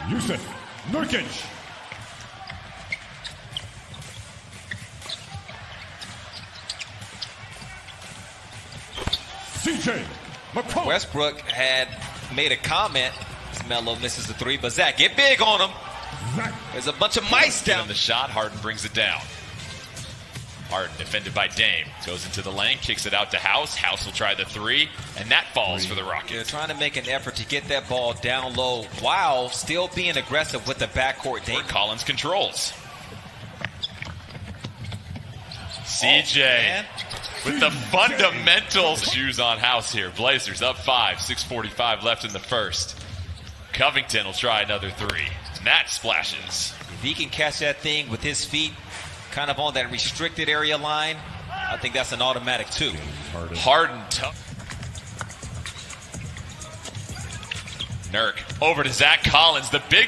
Jusuf Nurkic. CJ McCollum. Westbrook had made a comment. Melo misses the three, but Zach, get big on him. There's a bunch of mice down. The shot, Harden brings it down. Harden defended by Dame. Goes into the lane, kicks it out to House. House will try the three, and that falls for the Rockets. They're trying to make an effort to get that ball down low while still being aggressive with the backcourt. Dame Collins controls. CJ with the fundamentals. Shoes on House here. Blazers up 5, 6:45 left in the first. Covington will try another three, and that splashes. If he can catch that thing with his feet kind of on that restricted area line, I think that's an automatic two. Harden tough. Nurk over to Zach Collins. The big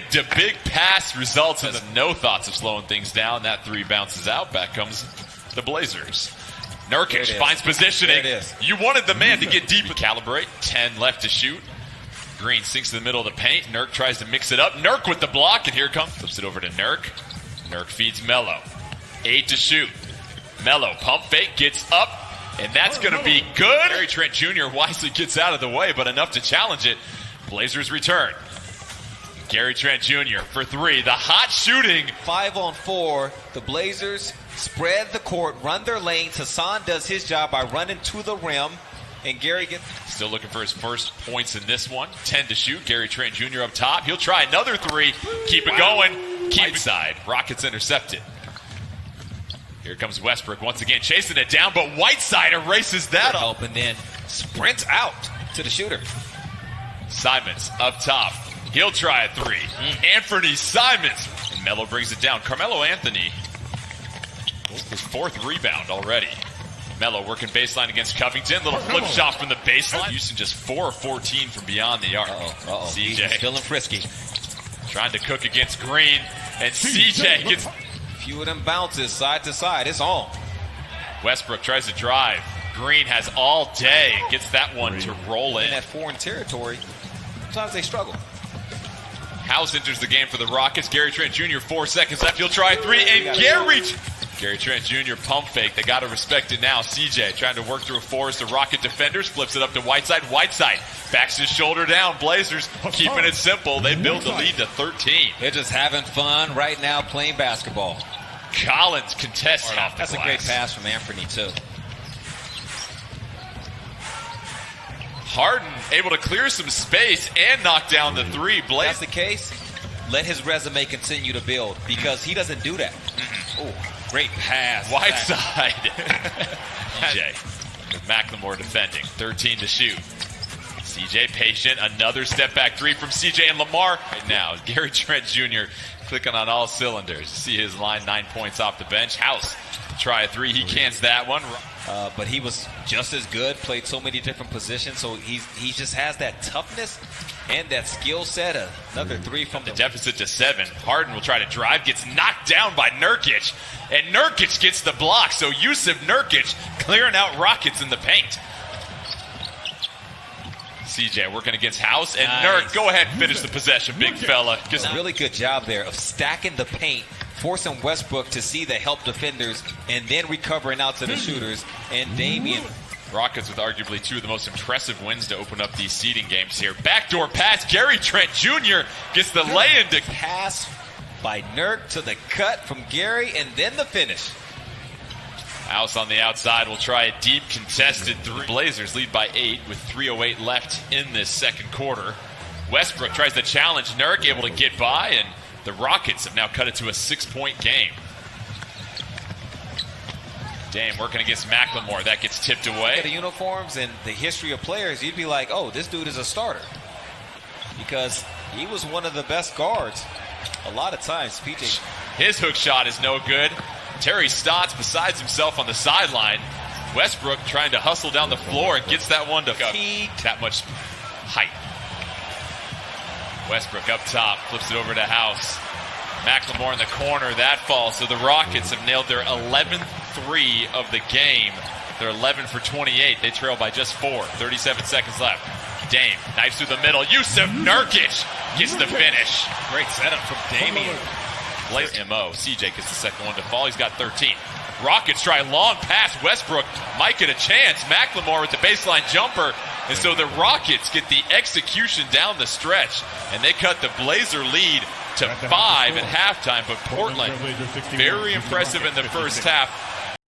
pass results in no thoughts of slowing things down. That three bounces out. Back comes the Blazers. Nurkic finds positioning. You wanted the man to get deep. Calibrate. 10 left to shoot. Green sinks to the middle of the paint. Nurk tries to mix it up. Nurk with the block, and here comes. Flips it over to Nurk. Nurk feeds Melo. 8 to shoot. Melo pump fake, gets up, and that's going to be good. Gary Trent Jr. wisely gets out of the way, but enough to challenge it. Blazers return. Gary Trent Jr. for three. The hot shooting. 5-on-4. The Blazers spread the court, run their lanes. Hassan does his job by running to the rim, and Gary gets... Still looking for his first points in this one. 10 to shoot. Gary Trent Jr. up top. He'll try another three. Keep it going. Keep it side. Rockets intercepted. Here comes Westbrook once again chasing it down, but Whiteside erases that up. And then sprints out to the shooter. Simons up top. He'll try a three. Anthony Simons. And Melo brings it down. Carmelo Anthony. His fourth rebound already. Melo working baseline against Covington. Little flip shot from the baseline. Houston just 4 of 14 from beyond the arc. CJ He's feeling frisky. Trying to cook against Green. And CJ gets... Few of them bounces side to side. It's on. Westbrook tries to drive. Green has all day. Gets that one to roll in. In that foreign territory, sometimes they struggle. House enters the game for the Rockets. Gary Trent Jr. 4 seconds left. He'll try three. And Gary Trent Jr. pump fake. They got to respect it now. CJ trying to work through a forest of Rocket defenders. Flips it up to Whiteside. Whiteside backs his shoulder down. Blazers keeping it simple. They build the lead to 13. They're just having fun right now playing basketball. Collins contests off the That's glass. a great pass from Anthony, too. Harden able to clear some space and knock down the three. If that's the case, let his resume continue to build because he doesn't do that. Oh, great pass. Whiteside. CJ with McLemore defending. 13 to shoot. CJ patient. Another step back three from CJ and Lamar. Right now, Gary Trent Jr. clicking on all cylinders. See his line 9 points off the bench. House try a three. He cans that one. But he was just as good, played so many different positions, so he just has that toughness and that skill set. Another three from the deficit to 7. Harden will try to drive, gets knocked down by Nurkic, and Nurkic gets the block, so Jusuf Nurkic clearing out Rockets in the paint. CJ working against House, and Nurk, go ahead and finish the possession, big fella. Just a really good job there of stacking the paint, forcing Westbrook to see the help defenders, and then recovering out to the shooters. And Damian. Rockets with arguably 2 of the most impressive wins to open up these seeding games here. Backdoor pass, Gary Trent Jr. gets the lay-in to pass by Nurk to the cut from Gary, and then the finish. House on the outside will try a deep contested three. Blazers lead by 8 with 3:08 left in this second quarter. Westbrook tries to challenge Nurk, able to get by, and the Rockets have now cut it to a 6-point game. Dame working against McLemore. That gets tipped away. The uniforms and the history of players, you'd be like, oh, this dude is a starter. Because he was one of the best guards. A lot of times, PJ. His hook shot is no good. Terry Stotts besides himself on the sideline. Westbrook trying to hustle down the floor and gets that one to that much height. Westbrook up top, flips it over to House. McLemore in the corner, that falls. So the Rockets have nailed their 11th three of the game. They're 11 for 28. They trail by just 4. 37 seconds left. Dame, knifes through the middle. Jusuf Nurkic gets the finish. Great setup from Damian. Blaze MO. CJ gets the second one to fall. He's got 13. Rockets try a long pass. Westbrook might get a chance. McLemore with the baseline jumper. And so the Rockets get the execution down the stretch, and they cut the Blazer lead to 5 at halftime. But Portland, very impressive in the first half.